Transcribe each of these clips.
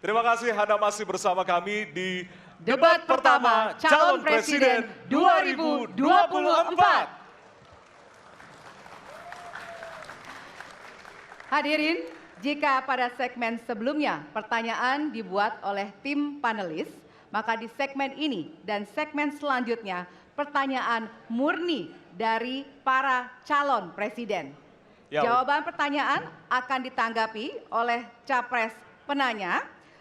Terima kasih Anda masih bersama kami di Debat pertama Calon Presiden 2024. Hadirin, jika pada segmen sebelumnya pertanyaan dibuat oleh tim panelis, maka di segmen ini dan segmen selanjutnya pertanyaan murni dari para calon presiden. Jawaban pertanyaan akan ditanggapi oleh capres penanya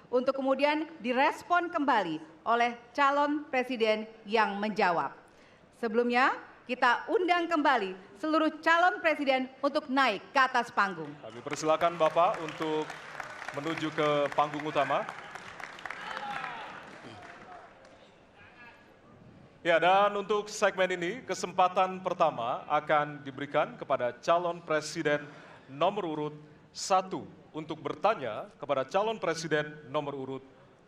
untuk kemudian direspon kembali oleh calon presiden yang menjawab. Sebelumnya, kita undang kembali seluruh calon presiden untuk naik ke atas panggung. Kami persilakan Bapak untuk menuju ke panggung utama. Ya, dan untuk segmen ini, kesempatan pertama akan diberikan kepada calon presiden nomor urut 1 untuk bertanya kepada calon presiden nomor urut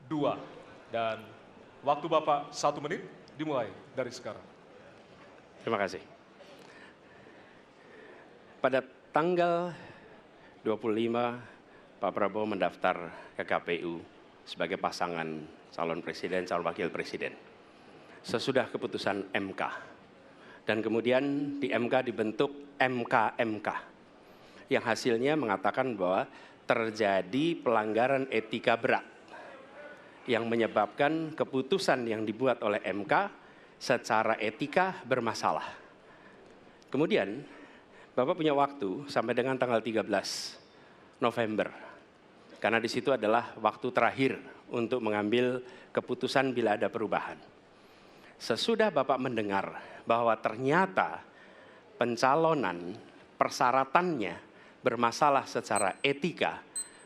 2. Dan waktu Bapak 1 menit dimulai dari sekarang. Terima kasih. Pada tanggal 25, Pak Prabowo mendaftar ke KPU sebagai pasangan calon presiden, calon wakil presiden. Sesudah keputusan MK. Dan kemudian di MK dibentuk MK-MK. Yang hasilnya mengatakan bahwa terjadi pelanggaran etika berat yang menyebabkan keputusan yang dibuat oleh MK secara etika bermasalah. Kemudian Bapak punya waktu sampai dengan tanggal 13 November. Karena di situ adalah waktu terakhir untuk mengambil keputusan bila ada perubahan. Sesudah Bapak mendengar bahwa ternyata pencalonan persyaratannya bermasalah secara etika,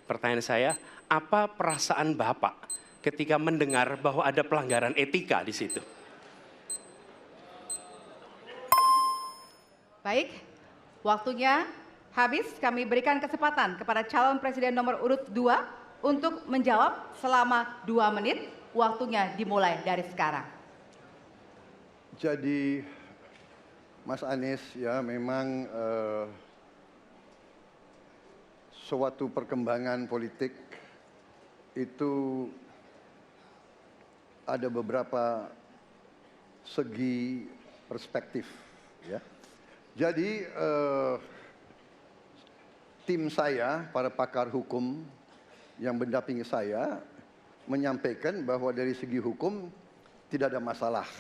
pertanyaan saya, apa perasaan Bapak ketika mendengar bahwa ada pelanggaran etika di situ? Baik, waktunya habis. Kami berikan kesempatan kepada calon presiden nomor urut 2 untuk menjawab selama 2 menit. Waktunya dimulai dari sekarang. Jadi Mas Anies ya memang suatu perkembangan politik itu ada beberapa segi perspektif ya. Jadi tim saya, para pakar hukum yang mendampingi saya menyampaikan bahwa dari segi hukum tidak ada masalah.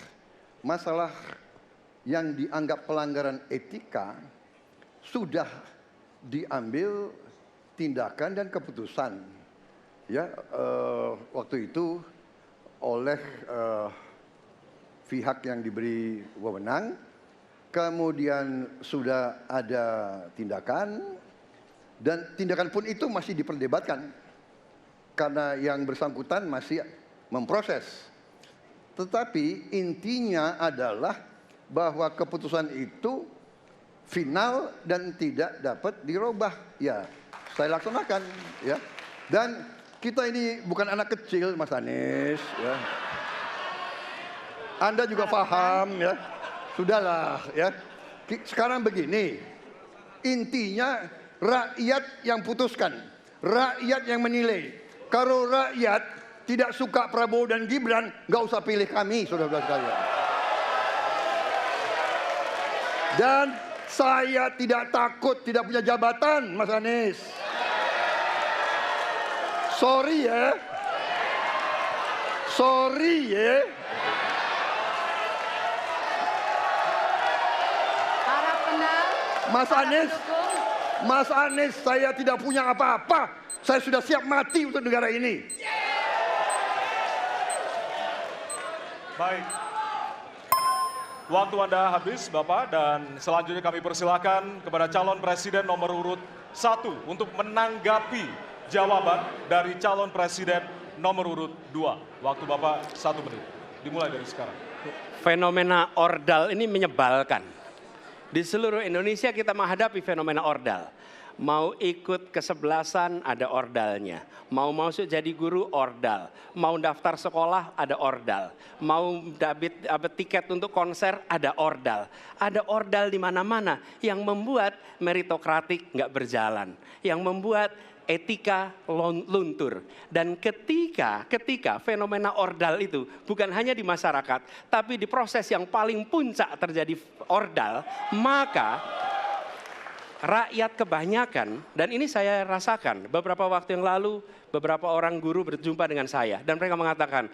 Masalah yang dianggap pelanggaran etika sudah diambil tindakan dan keputusan ya waktu itu oleh pihak yang diberi wewenang, kemudian sudah ada tindakan dan tindakan pun itu masih diperdebatkan karena yang bersangkutan masih memproses. Tetapi intinya adalah bahwa keputusan itu final dan tidak dapat dirubah. Ya, saya laksanakan ya. Dan kita ini bukan anak kecil, Mas Anies ya. Anda juga paham ya. Sudahlah ya. Sekarang begini. Intinya rakyat yang putuskan, rakyat yang menilai. Kalau rakyat tidak suka Prabowo dan Gibran, nggak usah pilih kami, saudara-saudara sekalian. Dan saya tidak takut tidak punya jabatan, Mas Anies. Sorry ya. Sorry ya. Para penang, Mas Anies, Mas Anies, saya tidak punya apa-apa. Saya sudah siap mati untuk negara ini. Baik. Waktu Anda habis, Bapak, dan selanjutnya kami persilakan kepada calon presiden nomor urut 1 untuk menanggapi jawaban dari calon presiden nomor urut 2. Waktu Bapak 1 menit. Dimulai dari sekarang. Fenomena ordal ini menyebalkan. Di seluruh Indonesia kita menghadapi fenomena ordal. Mau ikut kesebelasan ada ordalnya. Mau masuk jadi guru ordal. Mau daftar sekolah ada ordal. Mau dapat tiket untuk konser ada ordal. Ada ordal di mana-mana yang membuat meritokratik nggak berjalan. Yang membuat etika luntur. Dan ketika fenomena ordal itu bukan hanya di masyarakat, tapi di proses yang paling puncak terjadi ordal, maka rakyat kebanyakan, dan ini saya rasakan beberapa waktu yang lalu, beberapa orang guru berjumpa dengan saya dan mereka mengatakan,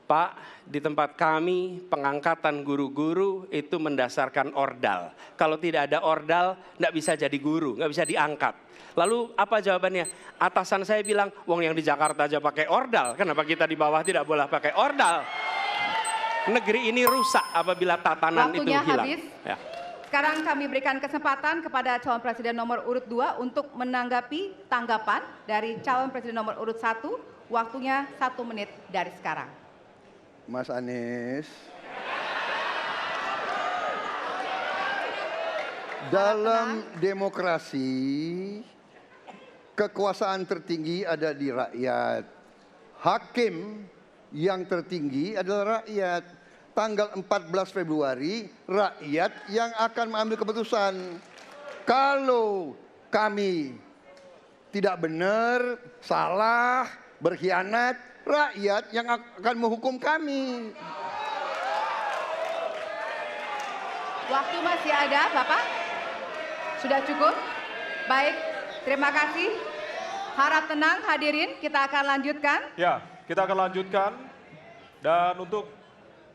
Pak, di tempat kami pengangkatan guru-guru itu mendasarkan ordal. Kalau tidak ada ordal, nggak bisa jadi guru, nggak bisa diangkat. Lalu apa jawabannya? Atasan saya bilang, wong yang di Jakarta aja pakai ordal, kenapa kita di bawah tidak boleh pakai ordal? Negeri ini rusak apabila tatanan itu hilang. Waktunya habis. Ya. Sekarang kami berikan kesempatan kepada calon presiden nomor urut 2 untuk menanggapi tanggapan dari calon presiden nomor urut 1. Waktunya 1 menit dari sekarang. Mas Anies. Dalam demokrasi, kekuasaan tertinggi ada di rakyat. Hakim yang tertinggi adalah rakyat. Tanggal 14 Februari, rakyat yang akan mengambil keputusan. Kalau kami tidak benar, salah, berkhianat, rakyat yang akan menghukum kami. Waktu masih ada, Bapak? Sudah cukup? Baik, terima kasih. Harap tenang hadirin, kita akan lanjutkan. Ya, kita akan lanjutkan. Dan untuk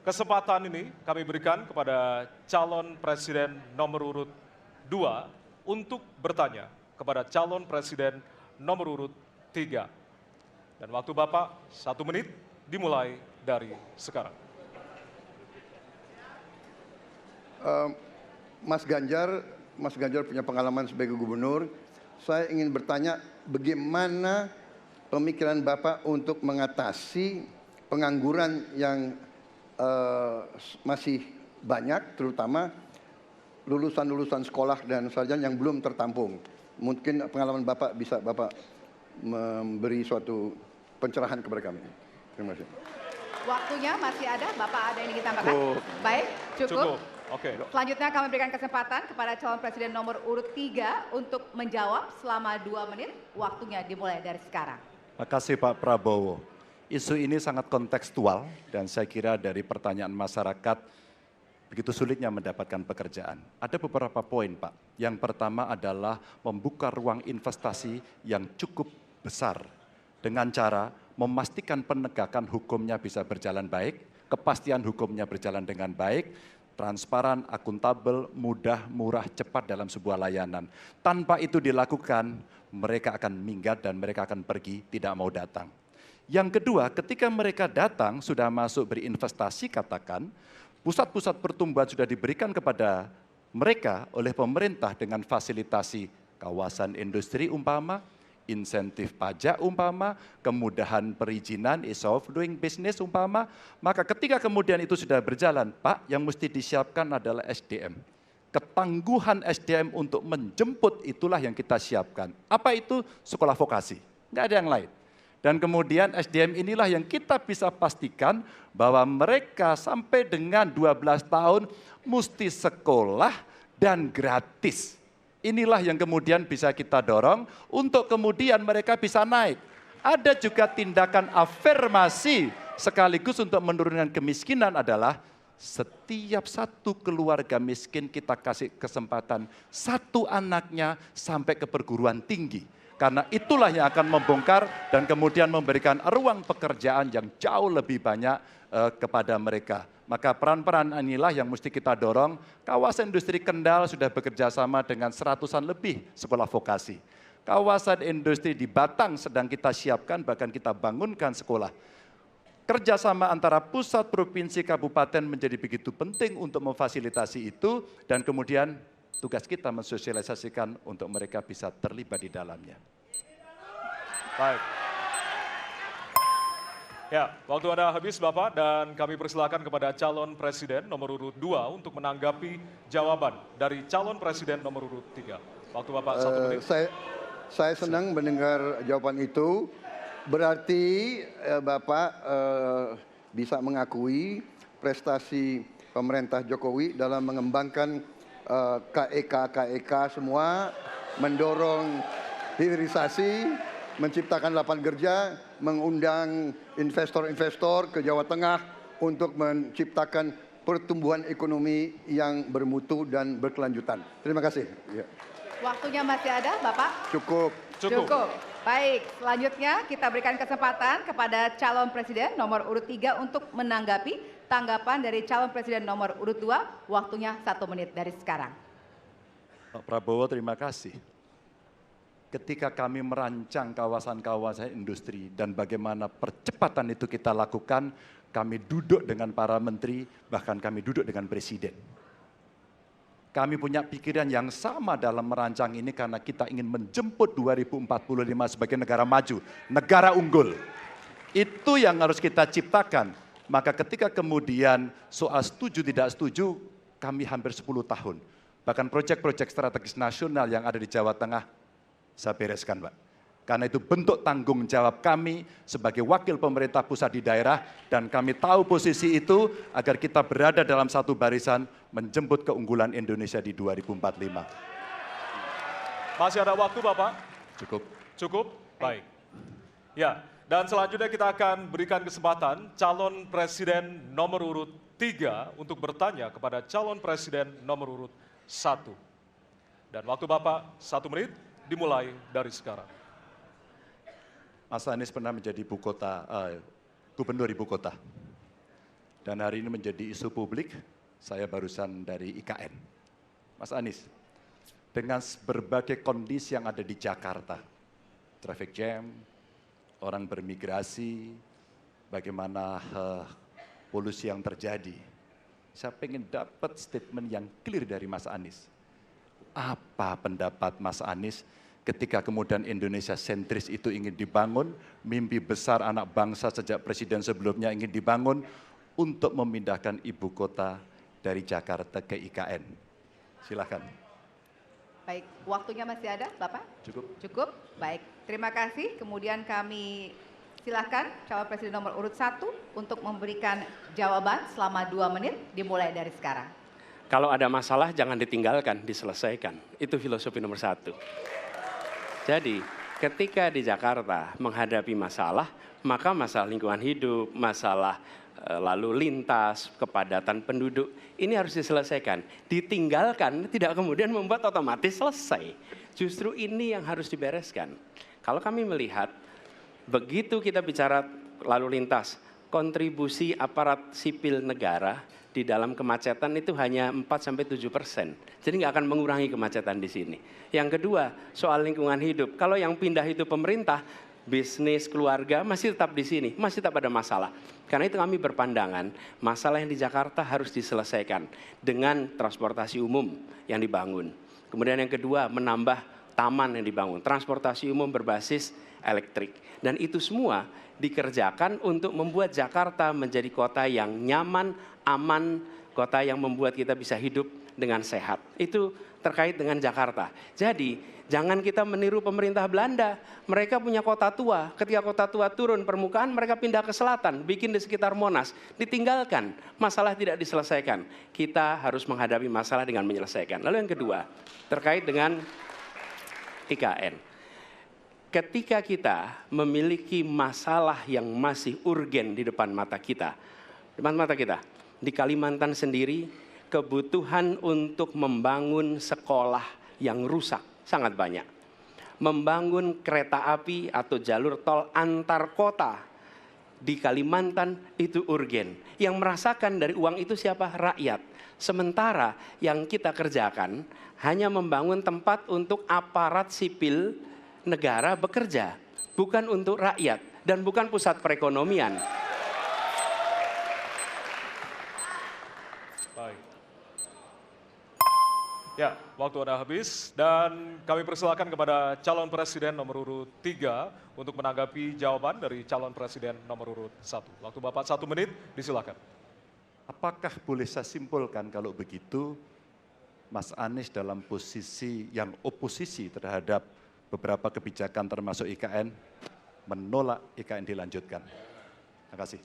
kesempatan ini kami berikan kepada calon presiden nomor urut 2 untuk bertanya kepada calon presiden nomor urut 3. Dan waktu Bapak 1 menit dimulai dari sekarang. Mas Ganjar punya pengalaman sebagai gubernur. Saya ingin bertanya bagaimana pemikiran Bapak untuk mengatasi pengangguran yang masih banyak, terutama lulusan-lulusan sekolah dan sarjana yang belum tertampung. Mungkin pengalaman Bapak bisa Bapak memberi suatu pencerahan kepada kami. Terima kasih. Waktunya masih ada, Bapak ada yang ingin ditambahkan? Baik, cukup. Oke. Selanjutnya kami berikan kesempatan kepada calon presiden nomor urut 3 untuk menjawab selama 2 menit. Waktunya dimulai dari sekarang. Makasih Pak Prabowo. Isu ini sangat kontekstual dan saya kira dari pertanyaan masyarakat begitu sulitnya mendapatkan pekerjaan. Ada beberapa poin Pak. Yang pertama adalah membuka ruang investasi yang cukup besar dengan cara memastikan penegakan hukumnya bisa berjalan baik, kepastian hukumnya berjalan dengan baik, transparan, akuntabel, mudah, murah, cepat dalam sebuah layanan. Tanpa itu dilakukan, mereka akan minggat dan mereka akan pergi, tidak mau datang. Yang kedua, ketika mereka datang, sudah masuk berinvestasi katakan, pusat-pusat pertumbuhan sudah diberikan kepada mereka oleh pemerintah dengan fasilitasi kawasan industri umpama, insentif pajak umpama, kemudahan perizinan, ease of doing business umpama, maka ketika kemudian itu sudah berjalan, Pak, yang mesti disiapkan adalah SDM. Ketangguhan SDM untuk menjemput itulah yang kita siapkan. Apa itu? Sekolah vokasi, nggak ada yang lain. Dan kemudian SDM inilah yang kita bisa pastikan bahwa mereka sampai dengan 12 tahun mesti sekolah dan gratis. Inilah yang kemudian bisa kita dorong untuk kemudian mereka bisa naik. Ada juga tindakan afirmasi sekaligus untuk menurunkan kemiskinan adalah setiap satu keluarga miskin kita kasih kesempatan satu anaknya sampai ke perguruan tinggi. Karena itulah yang akan membongkar dan kemudian memberikan ruang pekerjaan yang jauh lebih banyak kepada mereka. Maka peran-peran inilah yang mesti kita dorong. Kawasan industri Kendal sudah bekerja sama dengan 100-an lebih sekolah vokasi. Kawasan industri di Batang sedang kita siapkan, bahkan kita bangunkan sekolah. Kerjasama antara pusat, provinsi, kabupaten menjadi begitu penting untuk memfasilitasi itu dan kemudian tugas kita mensosialisasikan untuk mereka bisa terlibat di dalamnya. Baik. Ya, waktu Anda habis Bapak dan kami persilakan kepada calon presiden nomor urut 2 untuk menanggapi jawaban dari calon presiden nomor urut 3. Waktu Bapak 1 menit. Saya senang mendengar jawaban itu. Berarti Bapak bisa mengakui prestasi pemerintah Jokowi dalam mengembangkan KEK semua, mendorong hilirisasi, menciptakan lapangan kerja, mengundang investor-investor ke Jawa Tengah untuk menciptakan pertumbuhan ekonomi yang bermutu dan berkelanjutan. Terima kasih. Ya. Waktunya masih ada, Bapak? Cukup. Cukup. Baik, selanjutnya kita berikan kesempatan kepada calon presiden nomor urut 3 untuk menanggapi tanggapan dari calon presiden nomor urut 2. Waktunya 1 menit dari sekarang. Pak Prabowo, terima kasih. Ketika kami merancang kawasan-kawasan industri dan bagaimana percepatan itu kita lakukan, kami duduk dengan para menteri, bahkan kami duduk dengan presiden. Kami punya pikiran yang sama dalam merancang ini karena kita ingin menjemput 2045 sebagai negara maju, negara unggul. Itu yang harus kita ciptakan. Maka ketika kemudian soal setuju tidak setuju, kami hampir 10 tahun. Bahkan proyek-proyek strategis nasional yang ada di Jawa Tengah, saya bereskan, Pak. Karena itu bentuk tanggung jawab kami sebagai wakil pemerintah pusat di daerah, dan kami tahu posisi itu agar kita berada dalam satu barisan menjemput keunggulan Indonesia di 2045. Masih ada waktu, Bapak? Cukup. Cukup? Baik. Ya, dan selanjutnya kita akan berikan kesempatan calon presiden nomor urut 3 untuk bertanya kepada calon presiden nomor urut 1. Dan waktu Bapak 1 menit dimulai dari sekarang. Mas Anies pernah menjadi gubernur ibu kota. Dan hari ini menjadi isu publik, saya barusan dari IKN. Mas Anies, dengan berbagai kondisi yang ada di Jakarta, traffic jam, orang bermigrasi, bagaimana polusi yang terjadi, saya ingin dapat statement yang clear dari Mas Anies. Apa pendapat Mas Anies ketika kemudian Indonesia sentris itu ingin dibangun, mimpi besar anak bangsa sejak presiden sebelumnya ingin dibangun untuk memindahkan ibu kota dari Jakarta ke IKN. Silakan. Baik, waktunya masih ada, Bapak? Cukup. Cukup? Baik, terima kasih. Kemudian kami silakan calon presiden nomor urut 1 untuk memberikan jawaban selama 2 menit dimulai dari sekarang. Kalau ada masalah jangan ditinggalkan, diselesaikan. Itu filosofi nomor 1. Jadi ketika di Jakarta menghadapi masalah, maka masalah lingkungan hidup, masalah lalu lintas, kepadatan penduduk, ini harus diselesaikan. Ditinggalkan tidak kemudian membuat otomatis selesai. Justru ini yang harus dibereskan. Kalau kami melihat, begitu kita bicara lalu lintas, kontribusi aparat sipil negara di dalam kemacetan itu hanya 4-7%. Jadi nggak akan mengurangi kemacetan di sini. Yang kedua, soal lingkungan hidup. Kalau yang pindah itu pemerintah, bisnis, keluarga masih tetap di sini, masih tetap ada masalah. Karena itu kami berpandangan, masalah yang di Jakarta harus diselesaikan dengan transportasi umum yang dibangun. Kemudian yang kedua, menambah taman yang dibangun, transportasi umum berbasis elektrik. Dan itu semua dikerjakan untuk membuat Jakarta menjadi kota yang nyaman, aman, kota yang membuat kita bisa hidup dengan sehat. Itu terkait dengan Jakarta. Jadi jangan kita meniru pemerintah Belanda. Mereka punya kota tua. Ketika kota tua turun permukaan, mereka pindah ke selatan, bikin di sekitar Monas. Ditinggalkan, masalah tidak diselesaikan. Kita harus menghadapi masalah dengan menyelesaikan. Lalu yang kedua, terkait dengan IKN. Ketika kita memiliki masalah yang masih urgen di depan mata kita, di Kalimantan sendiri, kebutuhan untuk membangun sekolah yang rusak sangat banyak. Membangun kereta api atau jalur tol antar kota di Kalimantan itu urgen. Yang merasakan dari uang itu siapa? Rakyat. Sementara yang kita kerjakan hanya membangun tempat untuk aparat sipil negara bekerja, bukan untuk rakyat dan bukan pusat perekonomian. Baik. Ya, waktu Anda habis dan kami persilakan kepada calon presiden nomor urut 3 untuk menanggapi jawaban dari calon presiden nomor urut 1. Waktu Bapak 1 menit, disilakan. Apakah boleh saya simpulkan kalau begitu Mas Anies dalam posisi yang oposisi terhadap beberapa kebijakan termasuk IKN menolak IKN dilanjutkan? Terima kasih.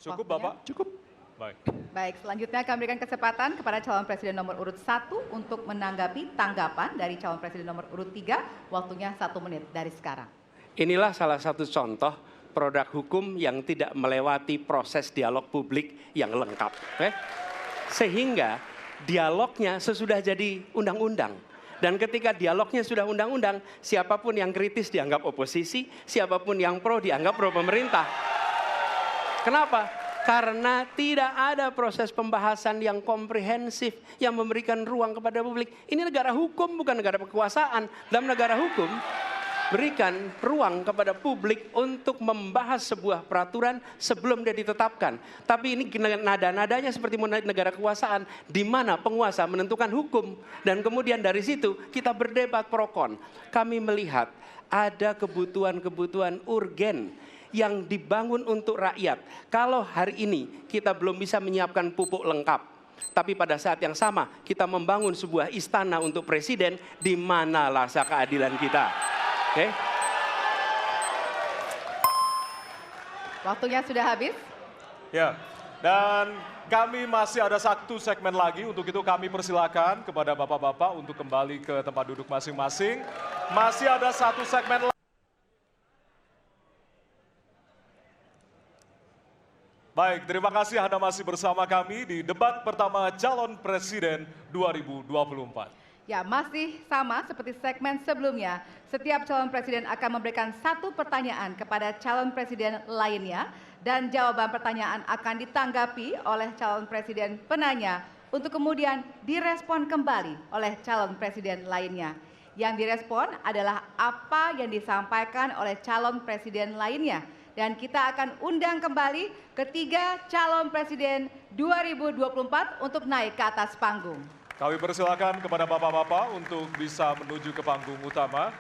Cukup Waktunya? Bapak? Cukup. Baik. Baik, selanjutnya kami berikan kesempatan kepada calon presiden nomor urut 1 untuk menanggapi tanggapan dari calon presiden nomor urut 3. Waktunya 1 menit dari sekarang. Inilah salah satu contoh produk hukum yang tidak melewati proses dialog publik yang lengkap. Sehingga dialognya sesudah jadi undang-undang. Dan ketika dialognya sudah undang-undang, siapapun yang kritis dianggap oposisi, siapapun yang pro dianggap pro pemerintah. Kenapa? Karena tidak ada proses pembahasan yang komprehensif yang memberikan ruang kepada publik. Ini negara hukum, bukan negara kekuasaan. Dalam negara hukum, berikan ruang kepada publik untuk membahas sebuah peraturan sebelum dia ditetapkan. Tapi ini nada-nadanya seperti negara kekuasaan, di mana penguasa menentukan hukum. Dan kemudian dari situ kita berdebat pro kon. Kami melihat ada kebutuhan-kebutuhan urgen yang dibangun untuk rakyat. Kalau hari ini kita belum bisa menyiapkan pupuk lengkap, tapi pada saat yang sama kita membangun sebuah istana untuk presiden, di mana rasa keadilan kita? Oke. Waktunya sudah habis. Ya, dan kami masih ada satu segmen lagi. Untuk itu kami persilakan kepada bapak-bapak untuk kembali ke tempat duduk masing-masing. Masih ada satu segmen lagi. Baik, terima kasih Anda masih bersama kami di debat pertama calon presiden 2024. Ya, masih sama seperti segmen sebelumnya. Setiap calon presiden akan memberikan satu pertanyaan kepada calon presiden lainnya dan jawaban pertanyaan akan ditanggapi oleh calon presiden penanya untuk kemudian direspon kembali oleh calon presiden lainnya. Yang direspon adalah apa yang disampaikan oleh calon presiden lainnya. Dan kita akan undang kembali ketiga calon presiden 2024 untuk naik ke atas panggung. Kami persilakan kepada bapak-bapak untuk bisa menuju ke panggung utama.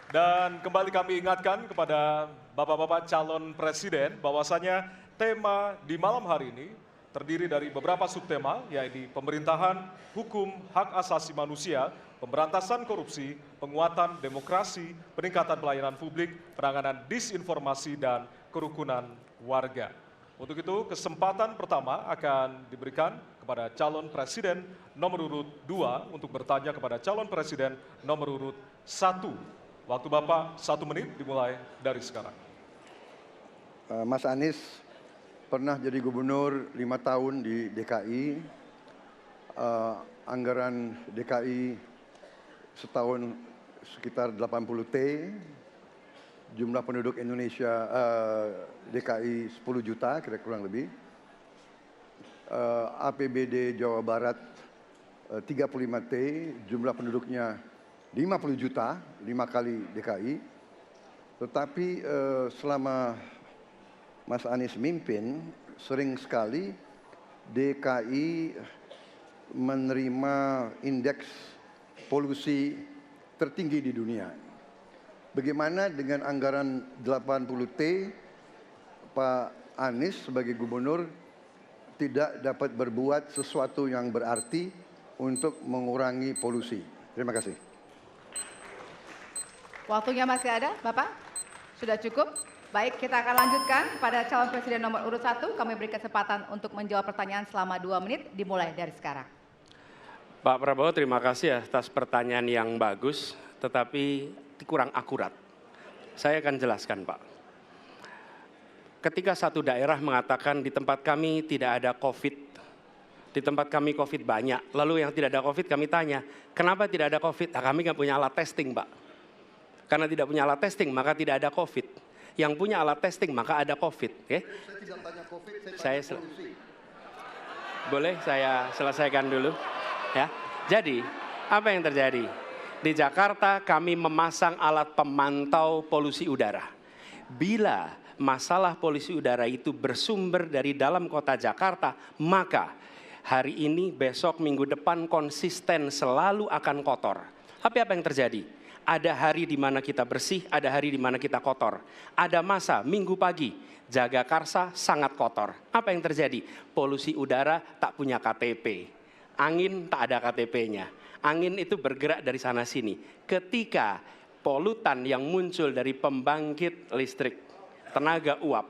Dan kembali kami ingatkan kepada bapak-bapak calon presiden bahwasanya tema di malam hari ini terdiri dari beberapa subtema, yaitu pemerintahan, hukum, hak asasi manusia, pemberantasan korupsi, penguatan demokrasi, peningkatan pelayanan publik, penanganan disinformasi, dan kerukunan warga. Untuk itu, kesempatan pertama akan diberikan kepada calon presiden nomor urut 2 untuk bertanya kepada calon presiden nomor urut 1. Waktu Bapak 1 menit dimulai dari sekarang. Mas Anies pernah jadi gubernur 5 tahun di DKI. Anggaran DKI setahun sekitar 80 T. Jumlah penduduk Indonesia DKI 10 juta kira kurang lebih. APBD Jawa Barat 35 T, jumlah penduduknya 50 juta, 5 kali DKI. Tetapi selama Mas Anies mimpin, sering sekali DKI menerima indeks polusi tertinggi di dunia. Bagaimana dengan anggaran 80 T, Pak Anies sebagai gubernur tidak dapat berbuat sesuatu yang berarti untuk mengurangi polusi? Terima kasih. Waktunya masih ada, Bapak? Sudah cukup? Baik, kita akan lanjutkan pada calon presiden nomor urut 1. Kami beri kesempatan untuk menjawab pertanyaan selama 2 menit, dimulai dari sekarang. Pak Prabowo, terima kasih atas pertanyaan yang bagus, tetapi kurang akurat. Saya akan jelaskan, Pak. Ketika satu daerah mengatakan di tempat kami tidak ada COVID, di tempat kami COVID banyak, lalu yang tidak ada COVID kami tanya, kenapa tidak ada COVID? Nah, kami nggak punya alat testing, Pak. Karena tidak punya alat testing, maka tidak ada COVID. Yang punya alat testing, maka ada COVID. Okay? Saya tidak tanya COVID, saya tanya polusi. Boleh saya selesaikan dulu? Ya. Jadi, apa yang terjadi? Di Jakarta kami memasang alat pemantau polusi udara. Bila masalah polusi udara itu bersumber dari dalam kota Jakarta, maka hari ini, besok, minggu depan konsisten selalu akan kotor. Tapi apa yang terjadi? Ada hari di mana kita bersih, ada hari di mana kita kotor. Ada masa minggu pagi, Jagakarsa sangat kotor. Apa yang terjadi? Polusi udara tak punya KTP. Angin tak ada KTP-nya. Angin itu bergerak dari sana sini. Ketika polutan yang muncul dari pembangkit listrik tenaga uap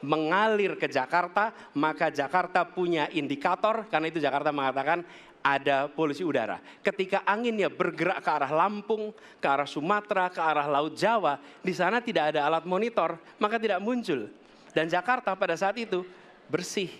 mengalir ke Jakarta, maka Jakarta punya indikator, karena itu Jakarta mengatakan ada polusi udara. Ketika anginnya bergerak ke arah Lampung, ke arah Sumatera, ke arah Laut Jawa, di sana tidak ada alat monitor, maka tidak muncul. Dan Jakarta pada saat itu bersih.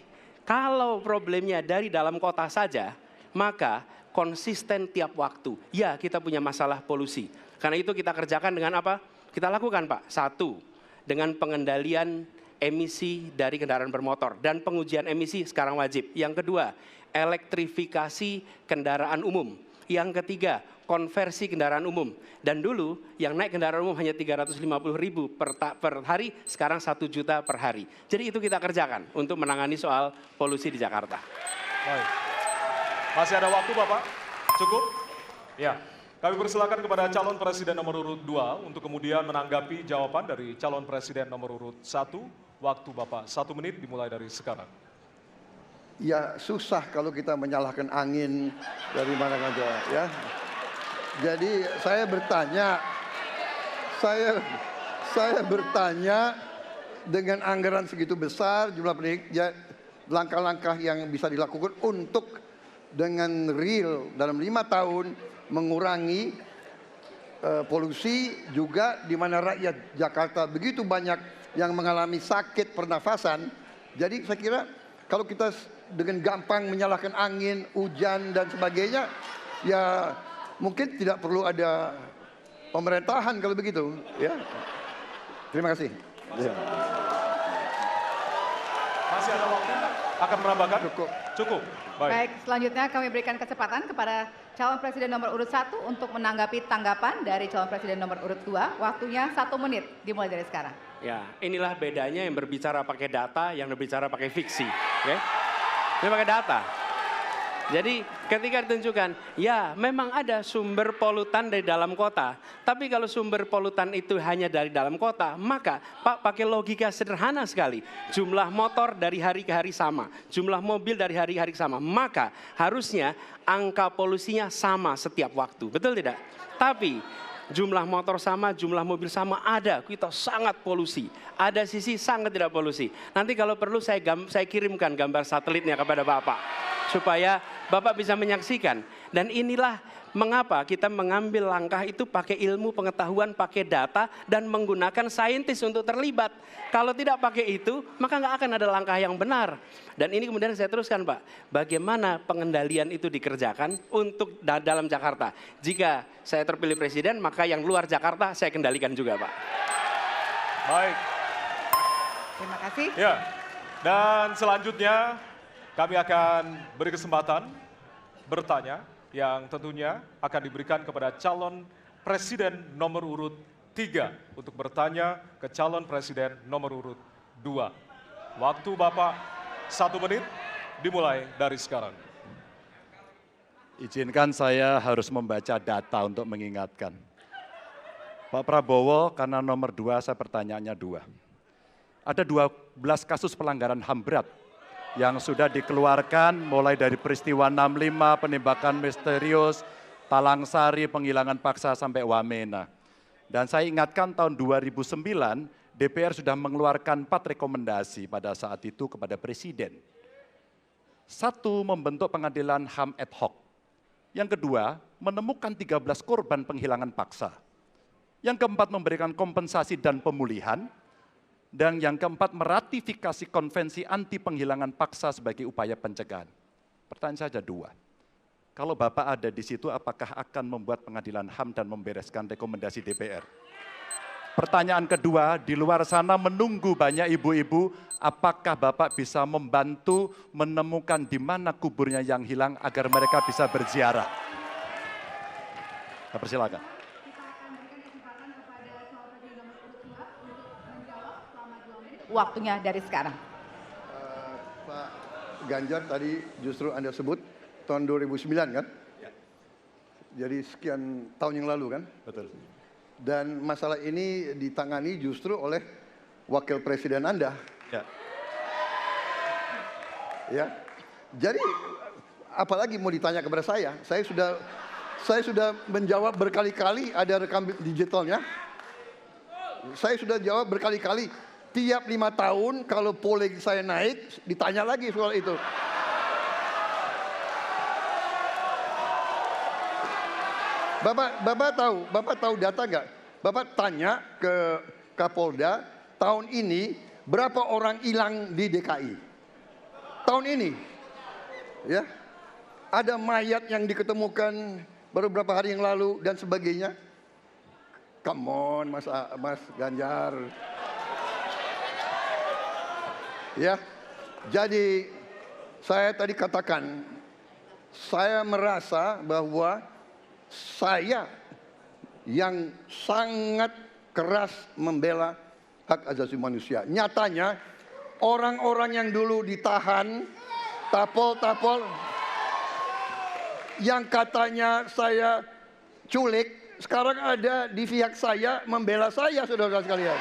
Kalau problemnya dari dalam kota saja, maka konsisten tiap waktu. Ya, kita punya masalah polusi. Karena itu kita kerjakan dengan apa? Kita lakukan, Pak. Satu, dengan pengendalian emisi dari kendaraan bermotor. Dan pengujian emisi sekarang wajib. Yang kedua, elektrifikasi kendaraan umum. Yang ketiga, konversi kendaraan umum. Dan dulu yang naik kendaraan umum hanya 350.000 per hari, sekarang 1 juta per hari. Jadi itu kita kerjakan untuk menangani soal polusi di Jakarta. Baik. Masih ada waktu Bapak? Cukup? Ya. Kami persilakan kepada calon presiden nomor urut 2 untuk kemudian menanggapi jawaban dari calon presiden nomor urut 1. Waktu Bapak 1 menit dimulai dari sekarang. Ya susah kalau kita menyalahkan angin dari mana saja ya. Jadi saya bertanya dengan anggaran segitu besar jumlah pendidik, langkah-langkah yang bisa dilakukan untuk dengan real dalam 5 tahun mengurangi polusi juga di mana rakyat Jakarta begitu banyak yang mengalami sakit pernafasan. Jadi saya kira kalau kita dengan gampang menyalahkan angin, hujan dan sebagainya, ya mungkin tidak perlu ada pemerintahan kalau begitu. Ya, terima kasih. Masih ada waktu? Akan menambahkan? Cukup. Baik, selanjutnya kami berikan kesempatan kepada calon presiden nomor urut 1 untuk menanggapi tanggapan dari calon presiden nomor urut 2. Waktunya 1 menit dimulai dari sekarang. Ya, inilah bedanya yang berbicara pakai data, yang berbicara pakai fiksi. Oke? Ini pakai data. Jadi ketika ditunjukkan, ya memang ada sumber polutan dari dalam kota. Tapi kalau sumber polutan itu hanya dari dalam kota, maka Pak pakai logika sederhana sekali. Jumlah motor dari hari ke hari sama, jumlah mobil dari hari ke hari sama. Maka harusnya angka polusinya sama setiap waktu. Betul tidak? Tapi jumlah motor sama, jumlah mobil sama, ada kita sangat polusi. Ada sisi sangat tidak polusi. Nanti kalau perlu saya kirimkan gambar satelitnya kepada Bapak. Supaya Bapak bisa menyaksikan. Dan inilah mengapa kita mengambil langkah itu pakai ilmu pengetahuan, pakai data, dan menggunakan saintis untuk terlibat. Kalau tidak pakai itu, maka nggak akan ada langkah yang benar. Dan ini kemudian saya teruskan Pak, bagaimana pengendalian itu dikerjakan untuk dalam Jakarta. Jika saya terpilih presiden, maka yang luar Jakarta saya kendalikan juga Pak. Baik. Terima kasih. Ya, dan selanjutnya kami akan beri kesempatan bertanya yang tentunya akan diberikan kepada calon presiden nomor urut 3 untuk bertanya ke calon presiden nomor urut 2. Waktu Bapak 1 menit dimulai dari sekarang. Izinkan saya harus membaca data untuk mengingatkan. Pak Prabowo karena nomor 2 saya pertanyaannya 2. Ada 12 kasus pelanggaran HAM berat yang sudah dikeluarkan mulai dari peristiwa 65, penembakan misterius, Talang Sari, penghilangan paksa sampai Wamena. Dan saya ingatkan tahun 2009 DPR sudah mengeluarkan 4 rekomendasi pada saat itu kepada Presiden. 1, membentuk pengadilan HAM ad hoc. Yang kedua, menemukan 13 korban penghilangan paksa. Yang keempat, memberikan kompensasi dan pemulihan. Dan yang keempat, meratifikasi konvensi anti penghilangan paksa sebagai upaya pencegahan. Pertanyaan saja 2. Kalau Bapak ada di situ, apakah akan membuat pengadilan HAM dan membereskan rekomendasi DPR? Pertanyaan kedua, di luar sana menunggu banyak ibu-ibu, apakah Bapak bisa membantu menemukan di mana kuburnya yang hilang agar mereka bisa berziarah? Saya persilakan. Waktunya dari sekarang. Pak Ganjar tadi justru Anda sebut tahun 2009 kan? Ya. Jadi sekian tahun yang lalu kan? Betul. Dan masalah ini ditangani justru oleh wakil presiden Anda. Ya. Ya. Jadi apalagi mau ditanya kepada saya? Saya sudah menjawab berkali-kali, ada rekam digitalnya. Saya sudah jawab berkali-kali. Tiap 5 tahun kalau polling saya naik, ditanya lagi soal itu. Bapak tahu data nggak? Bapak tanya ke Kapolda, tahun ini berapa orang hilang di DKI? Tahun ini, ya, ada mayat yang diketemukan baru beberapa hari yang lalu dan sebagainya. Come on, Mas Ganjar. Ya, jadi saya tadi katakan, saya merasa bahwa saya yang sangat keras membela hak asasi manusia. Nyatanya orang-orang yang dulu ditahan, tapol-tapol, yang katanya saya culik, sekarang ada di pihak saya membela saya, saudara-saudara sekalian.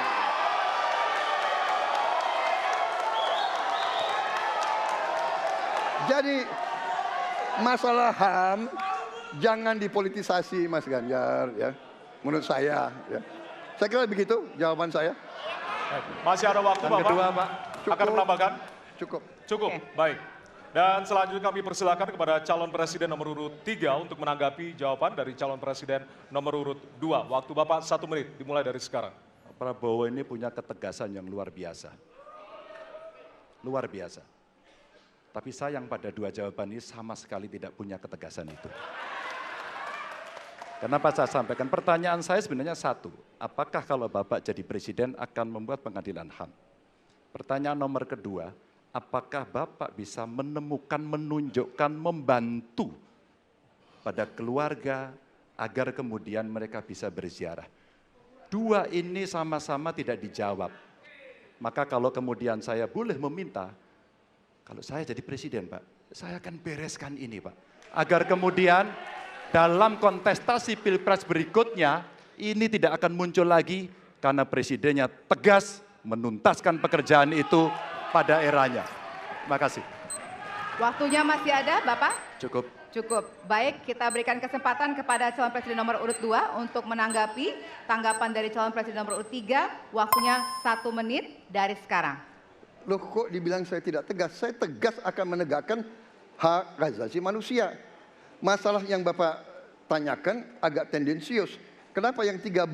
Jadi masalah HAM jangan dipolitisasi, Mas Ganjar, ya. Menurut saya, ya. Saya kira begitu jawaban saya. Masih ada waktu, Bapak. Kedua, Pak. Akan menambahkan? Cukup. Cukup, baik. Dan selanjutnya kami persilakan kepada calon presiden nomor urut 3 untuk menanggapi jawaban dari calon presiden nomor urut 2. Waktu Bapak 1 menit, dimulai dari sekarang. Pak Prabowo ini punya ketegasan yang luar biasa. Luar biasa. Tapi sayang pada dua jawaban ini sama sekali tidak punya ketegasan itu. Kenapa saya sampaikan? Pertanyaan saya sebenarnya satu. Apakah kalau Bapak jadi presiden akan membuat pengadilan HAM? Pertanyaan nomor kedua, apakah Bapak bisa menemukan, menunjukkan, membantu pada keluarga agar kemudian mereka bisa berziarah? Dua ini sama-sama tidak dijawab. Maka kalau kemudian saya boleh meminta, kalau saya jadi presiden, Pak, saya akan bereskan ini, Pak. Agar kemudian dalam kontestasi pilpres berikutnya, ini tidak akan muncul lagi karena presidennya tegas menuntaskan pekerjaan itu pada eranya. Terima kasih. Waktunya masih ada, Bapak? Cukup. Cukup. Baik, kita berikan kesempatan kepada calon presiden nomor urut 2 untuk menanggapi tanggapan dari calon presiden nomor urut 3. Waktunya 1 menit dari sekarang. Loh, kok dibilang saya tidak tegas? Saya tegas akan menegakkan hak asasi manusia. Masalah yang Bapak tanyakan agak tendensius. Kenapa yang 13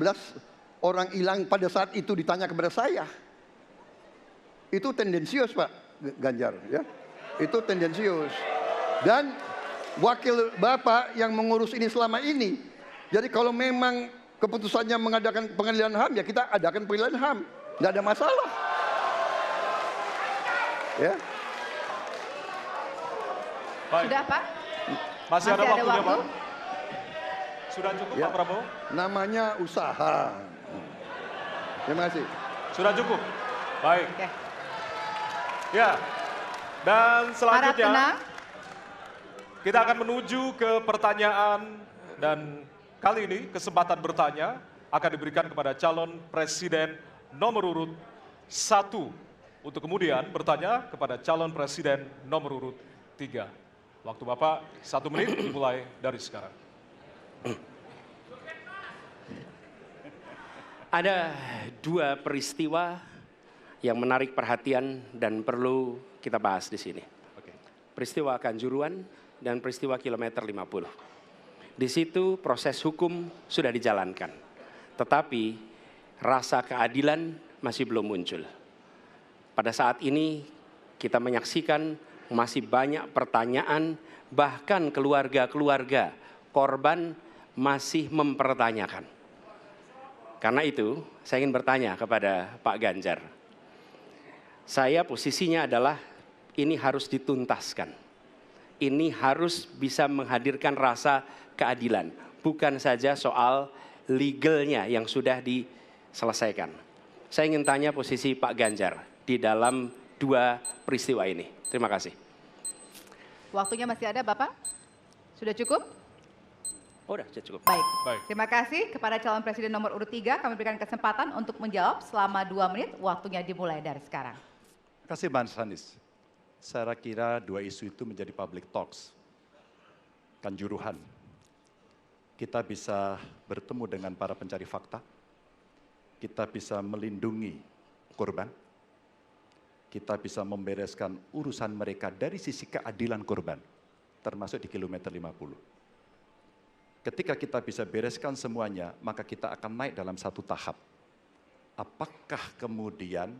orang hilang pada saat itu ditanya kepada saya? Itu tendensius, Pak Ganjar, ya. Itu tendensius. Dan wakil Bapak yang mengurus ini selama ini. Jadi kalau memang keputusannya mengadakan pengadilan HAM, ya kita adakan pengadilan HAM. Nggak ada masalah. Ya. Baik. Sudah, Pak? Masih ada waktunya, waktu? Pak? Sudah cukup, Ya. Pak Prabowo? Namanya usaha. Terima kasih. Sudah cukup? Baik. Oke. Ya, dan Harap selanjutnya tenang. kita akan menuju ke pertanyaan dan kali ini kesempatan bertanya akan diberikan kepada calon presiden nomor urut 1 untuk kemudian bertanya kepada calon presiden nomor urut 3. Waktu Bapak 1 menit dimulai dari sekarang. Ada dua peristiwa yang menarik perhatian dan perlu kita bahas di sini. Peristiwa Kanjuruhan dan peristiwa kilometer 50. Di situ proses hukum sudah dijalankan, tetapi rasa keadilan masih belum muncul. Pada saat ini kita menyaksikan masih banyak pertanyaan, bahkan keluarga-keluarga korban masih mempertanyakan. Karena itu, saya ingin bertanya kepada Pak Ganjar. Saya posisinya adalah ini harus dituntaskan. Ini harus bisa menghadirkan rasa keadilan. Bukan saja soal legalnya yang sudah diselesaikan. Saya ingin tanya posisi Pak Ganjar di dalam dua peristiwa ini. Terima kasih. Waktunya masih ada, Bapak? Sudah cukup? Oh, udah cukup. Baik. Baik. Terima kasih kepada calon presiden nomor urut 3. Kami berikan kesempatan untuk menjawab selama 2 menit. Waktunya dimulai dari sekarang. Terima kasih, Mas Anies. Saya kira dua isu itu menjadi public talks. Kanjuruhan. Kita bisa bertemu dengan para pencari fakta. Kita bisa melindungi korban. Kita bisa membereskan urusan mereka dari sisi keadilan korban. Termasuk di kilometer 50. Ketika kita bisa bereskan semuanya, maka kita akan naik dalam satu tahap. Apakah kemudian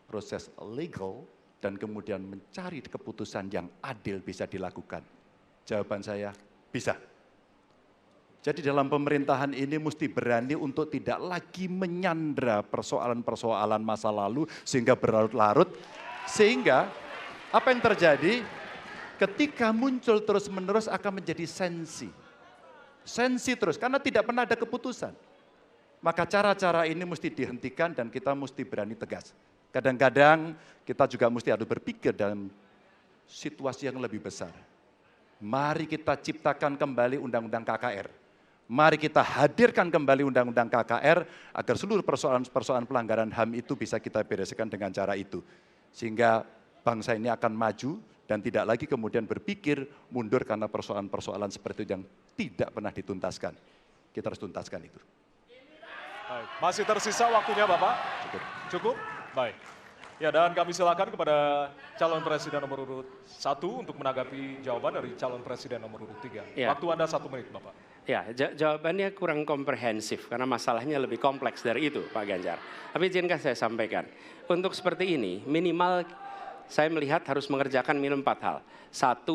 proses legal dan kemudian mencari keputusan yang adil bisa dilakukan? Jawaban saya, bisa. Jadi dalam pemerintahan ini mesti berani untuk tidak lagi menyandra persoalan-persoalan masa lalu sehingga berlarut-larut. Sehingga apa yang terjadi ketika muncul terus-menerus akan menjadi sensi terus, karena tidak pernah ada keputusan. Maka cara-cara ini mesti dihentikan dan kita mesti berani tegas. Kadang-kadang kita juga mesti harus berpikir dalam situasi yang lebih besar. Mari kita ciptakan kembali Undang-Undang KKR. Mari kita hadirkan kembali Undang-Undang KKR agar seluruh persoalan-persoalan pelanggaran HAM itu bisa kita bereskan dengan cara itu. Sehingga bangsa ini akan maju dan tidak lagi kemudian berpikir mundur karena persoalan-persoalan seperti itu yang tidak pernah dituntaskan. Kita harus tuntaskan itu. Baik. Masih tersisa waktunya Bapak? Cukup? Baik. Ya, dan kami silakan kepada calon presiden nomor urut 1 untuk menanggapi jawaban dari calon presiden nomor urut 3. Ya. Waktu Anda 1 menit Bapak. Ya, jawabannya kurang komprehensif karena masalahnya lebih kompleks dari itu Pak Ganjar. Tapi izinkan saya sampaikan, untuk seperti ini minimal saya melihat harus mengerjakan minimum 4 hal. 1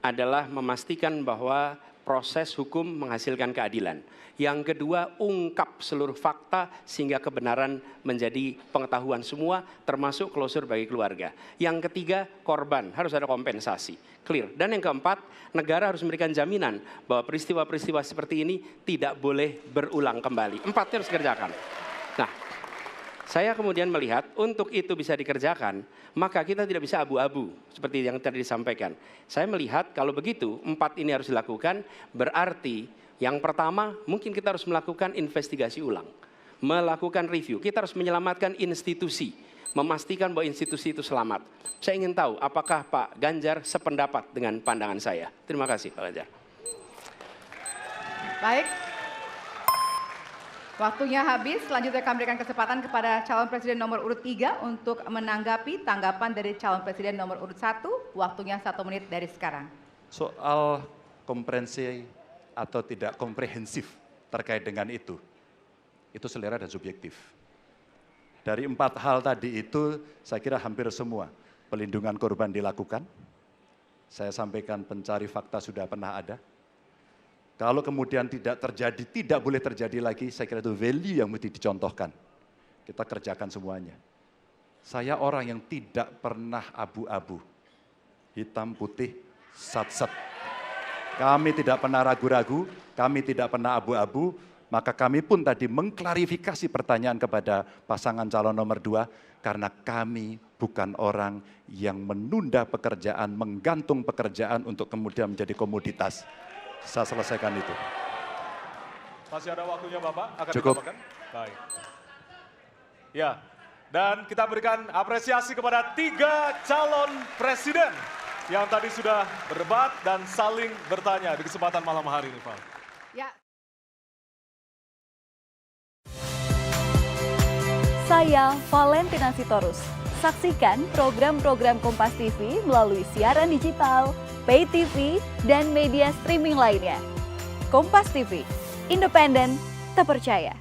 adalah memastikan bahwa proses hukum menghasilkan keadilan. Yang kedua, ungkap seluruh fakta sehingga kebenaran menjadi pengetahuan semua, termasuk closure bagi keluarga. Yang ketiga, korban, harus ada kompensasi, clear. Dan yang keempat, negara harus memberikan jaminan bahwa peristiwa-peristiwa seperti ini tidak boleh berulang kembali. 4 harus dikerjakan. Nah, saya kemudian melihat untuk itu bisa dikerjakan, maka kita tidak bisa abu-abu seperti yang tadi disampaikan. Saya melihat kalau begitu 4 ini harus dilakukan, berarti yang pertama mungkin kita harus melakukan investigasi ulang, melakukan review. Kita harus menyelamatkan institusi, memastikan bahwa institusi itu selamat. Saya ingin tahu apakah Pak Ganjar sependapat dengan pandangan saya. Terima kasih Pak Ganjar. Baik. Waktunya habis, selanjutnya kami berikan kesempatan kepada calon presiden nomor urut 3 untuk menanggapi tanggapan dari calon presiden nomor urut 1. Waktunya 1 menit dari sekarang. Soal komprehensi atau tidak komprehensif terkait dengan itu selera dan subjektif. Dari 4 hal tadi itu saya kira hampir semua pelindungan korban dilakukan. Saya sampaikan pencari fakta sudah pernah ada. Kalau kemudian tidak terjadi, tidak boleh terjadi lagi, saya kira itu value yang mesti dicontohkan. Kita kerjakan semuanya. Saya orang yang tidak pernah abu-abu, hitam putih, sat-set. Kami tidak pernah ragu-ragu, kami tidak pernah abu-abu, maka kami pun tadi mengklarifikasi pertanyaan kepada pasangan calon nomor 2, karena kami bukan orang yang menunda pekerjaan, menggantung pekerjaan untuk kemudian menjadi komoditas. Saya selesaikan itu. Masih ada waktunya Bapak? Akan Cukup. ditambahkan? Baik. Ya, dan kita berikan apresiasi kepada 3 calon presiden yang tadi sudah berdebat dan saling bertanya di kesempatan malam hari ini, Pak. Ya. Saya Valentina Sitorus. Saksikan program-program Kompas TV melalui siaran digital, pay TV, dan media streaming lainnya. Kompas TV, independen, terpercaya.